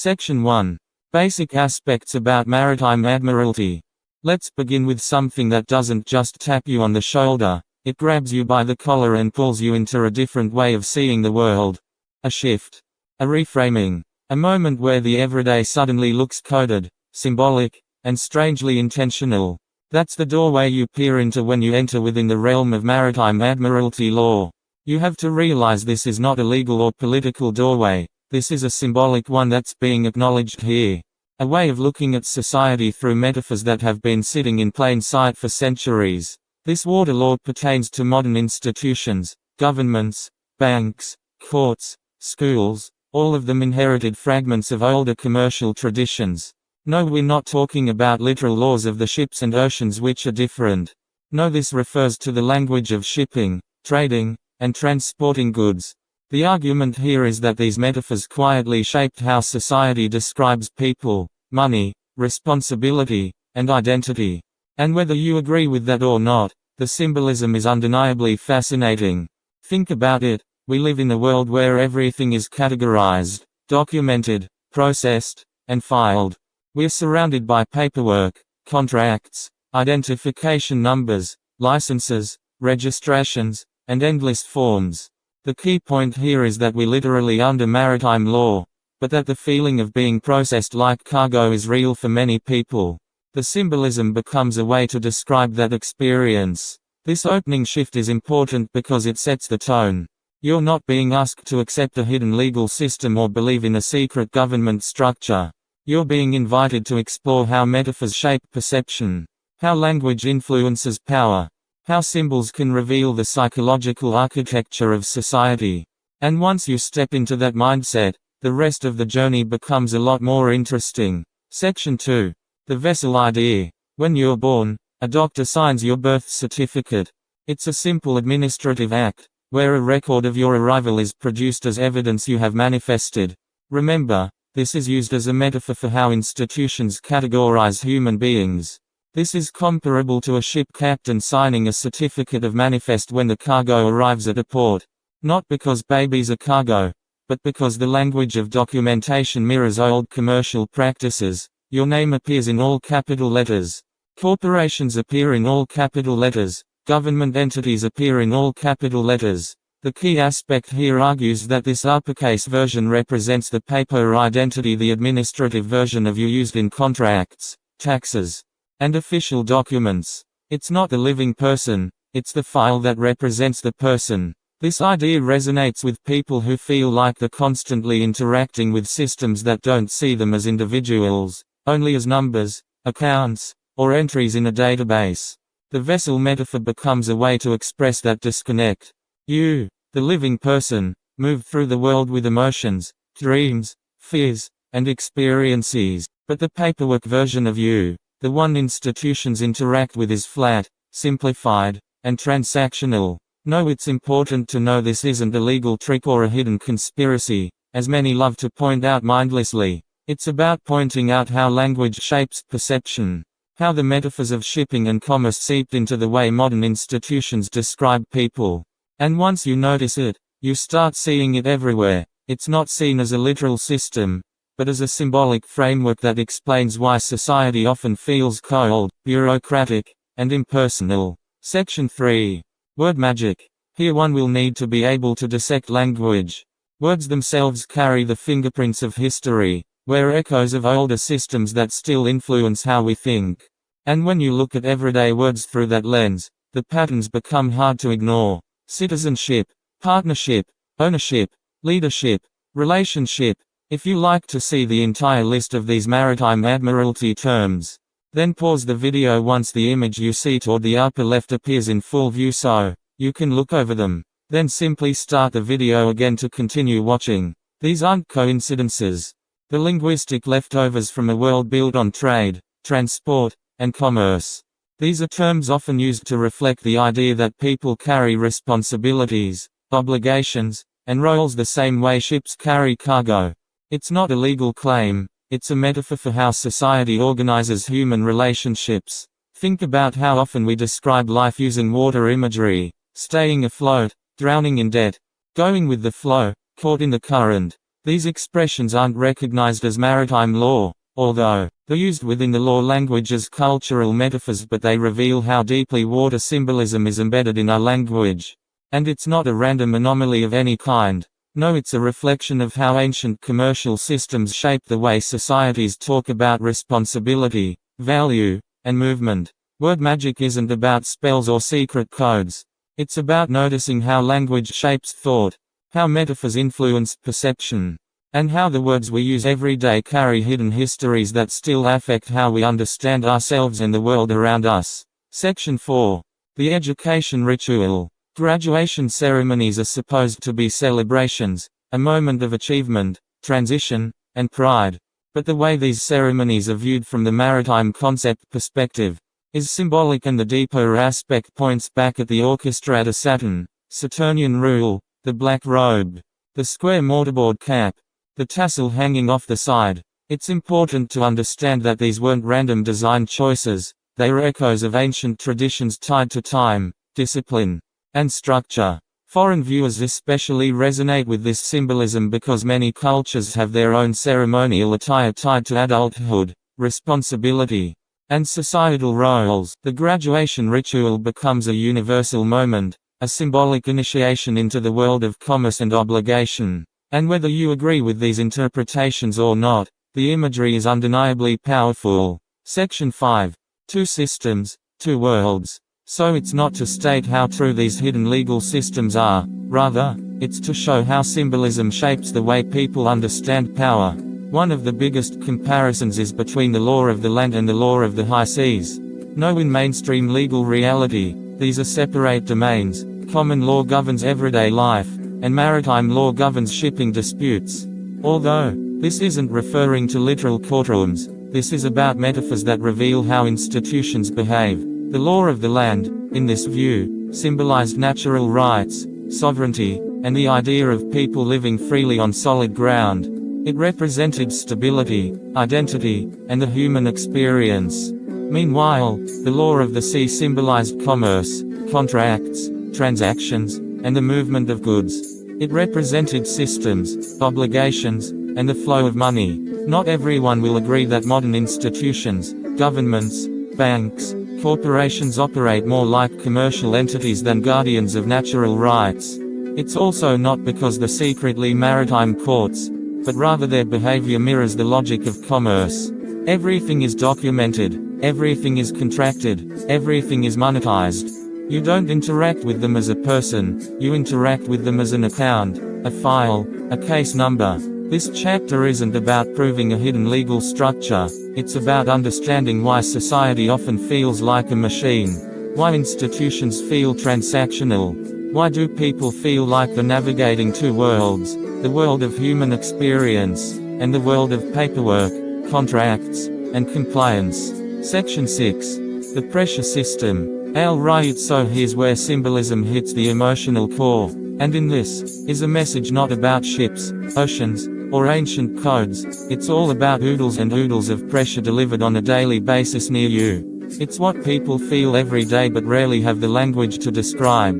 Section 1. Basic aspects about Maritime Admiralty. Let's begin with something that doesn't just tap you on the shoulder, it grabs you by the collar and pulls you into a different way of seeing the world. A shift. A reframing. A moment where the everyday suddenly looks coded, symbolic, and strangely intentional. That's the doorway you peer into when you enter within the realm of Maritime Admiralty law. You have to realize this is not a legal or political doorway, this is a symbolic one that's being acknowledged here. A way of looking at society through metaphors that have been sitting in plain sight for centuries. This water law pertains to modern institutions, governments, banks, courts, schools, all of them inherited fragments of older commercial traditions. No, we're not talking about literal laws of the ships and oceans which are different. No, this refers to the language of shipping, trading, and transporting goods. The argument here is that these metaphors quietly shaped how society describes people, money, responsibility, and identity. And whether you agree with that or not, the symbolism is undeniably fascinating. Think about it, we live in a world where everything is categorized, documented, processed, and filed. We're surrounded by paperwork, contracts, identification numbers, licenses, registrations, and endless forms. The key point here is that we're literally under maritime law, but that the feeling of being processed like cargo is real for many people. The symbolism becomes a way to describe that experience. This opening shift is important because it sets the tone. You're not being asked to accept a hidden legal system or believe in a secret government structure. You're being invited to explore how metaphors shape perception, how language influences power, how symbols can reveal the psychological architecture of society. And once you step into that mindset, the rest of the journey becomes a lot more interesting. Section 2. The vessel idea. When you're born, a doctor signs your birth certificate. It's a simple administrative act, where a record of your arrival is produced as evidence you have manifested. Remember, this is used as a metaphor for how institutions categorize human beings. This is comparable to a ship captain signing a certificate of manifest when the cargo arrives at a port. Not because babies are cargo, but because the language of documentation mirrors old commercial practices. Your name appears in all capital letters. Corporations appear in all capital letters. Government entities appear in all capital letters. The key aspect here argues that this uppercase version represents the paper identity, the administrative version of you used in contracts, taxes, and official documents. It's not the living person, it's the file that represents the person. This idea resonates with people who feel like they're constantly interacting with systems that don't see them as individuals, only as numbers, accounts, or entries in a database. The vessel metaphor becomes a way to express that disconnect. You, the living person, move through the world with emotions, dreams, fears, and experiences. But the paperwork version of you, the one institutions interact with, is flat, simplified, and transactional. No, it's important to know this isn't a legal trick or a hidden conspiracy, as many love to point out mindlessly. It's about pointing out how language shapes perception, how the metaphors of shipping and commerce seeped into the way modern institutions describe people. And once you notice it, you start seeing it everywhere. It's not seen as a literal system, but as a symbolic framework that explains why society often feels cold, bureaucratic, and impersonal. Section 3. Word magic. Here one will need to be able to dissect language. Words themselves carry the fingerprints of history. We're echoes of older systems that still influence how we think. And when you look at everyday words through that lens, the patterns become hard to ignore. Citizenship, partnership, ownership, leadership, relationship. If you like to see the entire list of these Maritime Admiralty terms, then pause the video once the image you see toward the upper left appears in full view so you can look over them. Then simply start the video again to continue watching. These aren't coincidences. The linguistic leftovers from a world built on trade, transport, and commerce. These are terms often used to reflect the idea that people carry responsibilities, obligations, and roles the same way ships carry cargo. It's not a legal claim, it's a metaphor for how society organizes human relationships. Think about how often we describe life using water imagery: staying afloat, drowning in debt, going with the flow, caught in the current. These expressions aren't recognized as maritime law, although they're used within the law language as cultural metaphors, but they reveal how deeply water symbolism is embedded in our language. And it's not a random anomaly of any kind. No, it's a reflection of how ancient commercial systems shape the way societies talk about responsibility, value, and movement. Word magic isn't about spells or secret codes. It's about noticing how language shapes thought, how metaphors influence perception, and how the words we use every day carry hidden histories that still affect how we understand ourselves and the world around us. Section 4. The education ritual. Graduation ceremonies are supposed to be celebrations, a moment of achievement, transition, and pride. But the way these ceremonies are viewed from the maritime concept perspective is symbolic, and the deeper aspect points back at the orchestra at Saturn, Saturnian rule, the black robe, the square mortarboard cap, the tassel hanging off the side. It's important to understand that these weren't random design choices, they were echoes of ancient traditions tied to time, discipline, and structure. Foreign viewers especially resonate with this symbolism because many cultures have their own ceremonial attire tied to adulthood, responsibility, and societal roles. The graduation ritual becomes a universal moment, a symbolic initiation into the world of commerce and obligation. And whether you agree with these interpretations or not, the imagery is undeniably powerful. Section 5. Two systems, two worlds. So it's not to state how true these hidden legal systems are, rather, it's to show how symbolism shapes the way people understand power. One of the biggest comparisons is between the law of the land and the law of the high seas. No, in mainstream legal reality, these are separate domains. Common law governs everyday life, and maritime law governs shipping disputes. Although this isn't referring to literal courtrooms, this is about metaphors that reveal how institutions behave. The law of the land, in this view, symbolized natural rights, sovereignty, and the idea of people living freely on solid ground. It represented stability, identity, and the human experience. Meanwhile, the law of the sea symbolized commerce, contracts, transactions, and the movement of goods. It represented systems, obligations, and the flow of money. Not everyone will agree that modern institutions, governments, banks, corporations operate more like commercial entities than guardians of natural rights. It's also not because they're secretly maritime courts, but rather their behavior mirrors the logic of commerce. Everything is documented, everything is contracted, everything is monetized. You don't interact with them as a person, you interact with them as an account, a file, a case number. This chapter isn't about proving a hidden legal structure, it's about understanding why society often feels like a machine, why institutions feel transactional, why do people feel like they're navigating two worlds, the world of human experience, and the world of paperwork, contracts, and compliance. Section 6. The pressure system. Alright, so here's where symbolism hits the emotional core, and in this is a message not about ships, oceans, or ancient codes. It's all about oodles and oodles of pressure delivered on a daily basis near you. It's what people feel every day but rarely have the language to describe.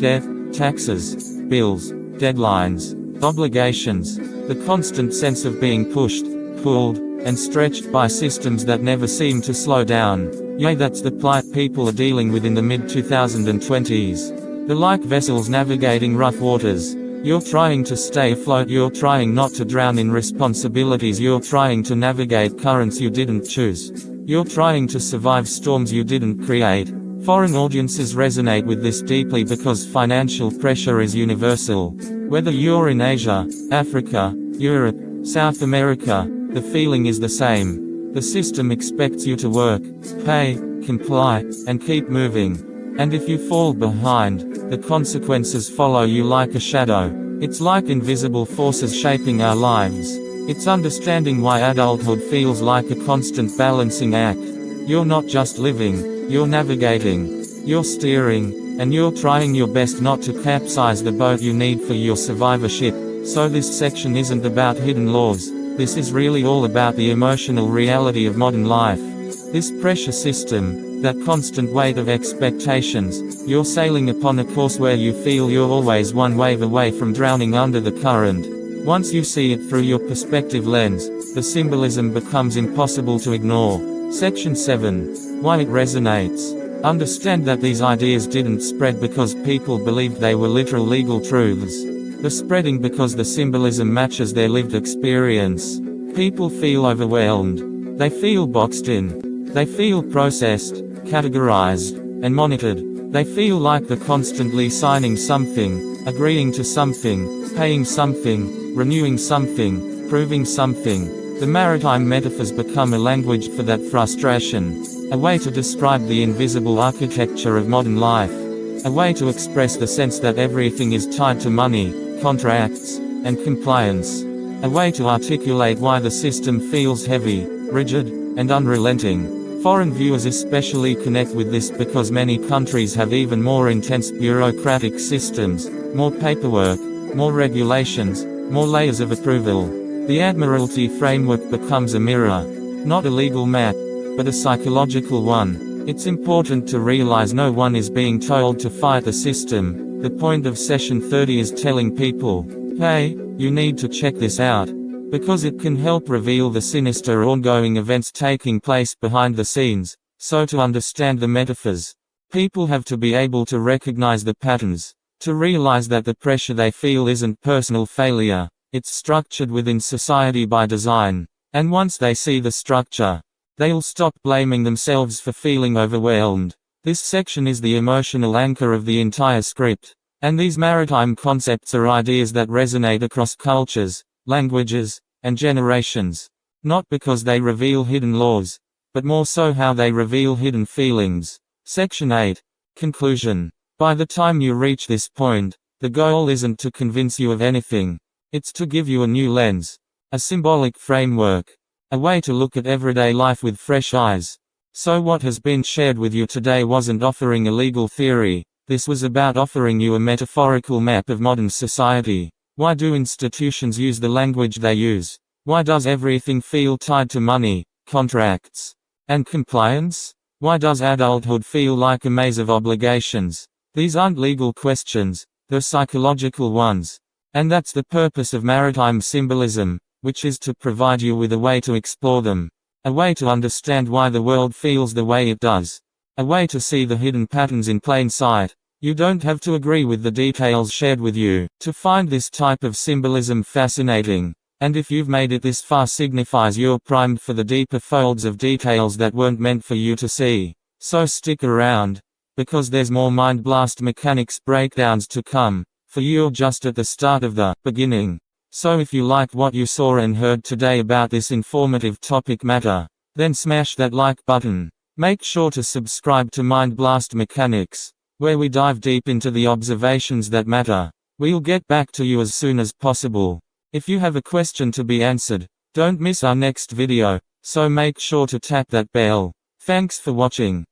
Debt, taxes, bills, deadlines, obligations, the constant sense of being pushed, pulled, and stretched by systems that never seem to slow down. Yeah, that's the plight people are dealing with in the mid-2020s. They're like vessels navigating rough waters. You're trying to stay afloat, you're trying not to drown in responsibilities, you're trying to navigate currents you didn't choose. You're trying to survive storms you didn't create. Foreign audiences resonate with this deeply because financial pressure is universal. Whether you're in Asia, Africa, Europe, South America, the feeling is the same. The system expects you to work, pay, comply, and keep moving. And if you fall behind, the consequences follow you like a shadow. It's like invisible forces shaping our lives. It's understanding why adulthood feels like a constant balancing act. You're not just living, you're navigating, you're steering, and you're trying your best not to capsize the boat you need for your survivorship. So this section isn't about hidden laws. This is really all about the emotional reality of modern life. This pressure system, that constant weight of expectations, you're sailing upon a course where you feel you're always one wave away from drowning under the current. Once you see it through your perspective lens, the symbolism becomes impossible to ignore. Section 7. Why it resonates. Understand that these ideas didn't spread because people believed they were literal legal truths. They're spreading because the symbolism matches their lived experience. People feel overwhelmed. They feel boxed in. They feel processed, categorized, and monitored. They feel like they're constantly signing something, agreeing to something, paying something, renewing something, proving something. The maritime metaphors become a language for that frustration. A way to describe the invisible architecture of modern life. A way to express the sense that everything is tied to money, contracts, and compliance. A way to articulate why the system feels heavy, rigid, and unrelenting. Foreign viewers especially connect with this because many countries have even more intense bureaucratic systems, more paperwork, more regulations, more layers of approval. The Admiralty framework becomes a mirror, not a legal map, but a psychological one. It's important to realize no one is being told to fight the system. The point of Section 30 is telling people, hey, you need to check this out, because it can help reveal the sinister ongoing events taking place behind the scenes. So to understand the metaphors, people have to be able to recognize the patterns, to realize that the pressure they feel isn't personal failure, it's structured within society by design. And once they see the structure, they'll stop blaming themselves for feeling overwhelmed. This section is the emotional anchor of the entire script. And these maritime concepts are ideas that resonate across cultures, languages, and generations. Not because they reveal hidden laws, but more so how they reveal hidden feelings. Section 8. Conclusion. By the time you reach this point, the goal isn't to convince you of anything. It's to give you a new lens. A symbolic framework. A way to look at everyday life with fresh eyes. So what has been shared with you today wasn't offering a legal theory. This was about offering you a metaphorical map of modern society. Why do institutions use the language they use? Why does everything feel tied to money, contracts, and compliance? Why does adulthood feel like a maze of obligations? These aren't legal questions, they're psychological ones. And that's the purpose of maritime symbolism, which is to provide you with a way to explore them. A way to understand why the world feels the way it does. A way to see the hidden patterns in plain sight. You don't have to agree with the details shared with you to find this type of symbolism fascinating. And if you've made it this far signifies you're primed for the deeper folds of details that weren't meant for you to see. So stick around, because there's more mind blast mechanics breakdowns to come, for you're just at the start of the beginning. So if you liked what you saw and heard today about this informative topic matter, then smash that like button. Make sure to subscribe to Mind Blast Mechanics, where we dive deep into the observations that matter. We'll get back to you as soon as possible. If you have a question to be answered, don't miss our next video, so make sure to tap that bell. Thanks for watching.